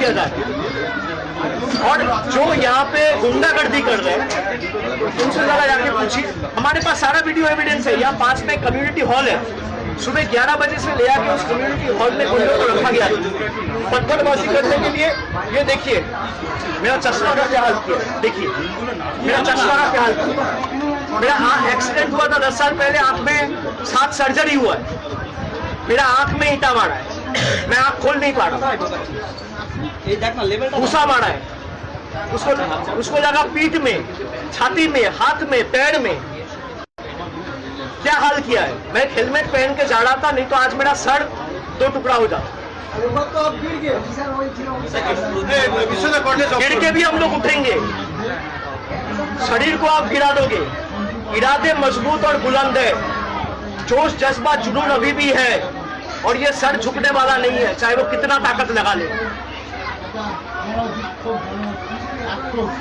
किया जाए। और जो यहाँ पे गुंडागर्दी कर रहे हैं उनसे जरा जाके पूछिए। हमारे पास सारा वीडियो एविडेंस है। यहाँ पास में कम्युनिटी हॉल है, सुबह 11 बजे से ले आके उस कम्युनिटी हॉल में गुंडों को रखा गया पत्थरबाजी करने के लिए। ये देखिए मेरा चश्मा का क्या हाल किया, देखिए मेरा चश्मा का क्या हाल किया। मेरा एक्सीडेंट हुआ था 10 साल पहले, आंख में 7 सर्जरी हुआ है, मेरा आंख में ईंटा मारा है, मैं आंख खोल नहीं पा रहा, घुसा मारा है, उसको लगा पीठ में, छाती में, हाथ में, पैर में, क्या हाल किया है। मैं हेलमेट पहन के जा रहा था, नहीं तो आज मेरा सर 2 टुकड़ा हो जाता। गिर के भी हम लोग उठेंगे, शरीर को आप गिरा दोगे। इरादे मजबूत और बुलंद है, जोश जज्बा जुनून अभी भी है, और ये सर झुकने वाला नहीं है, चाहे वो कितना ताकत लगा ले।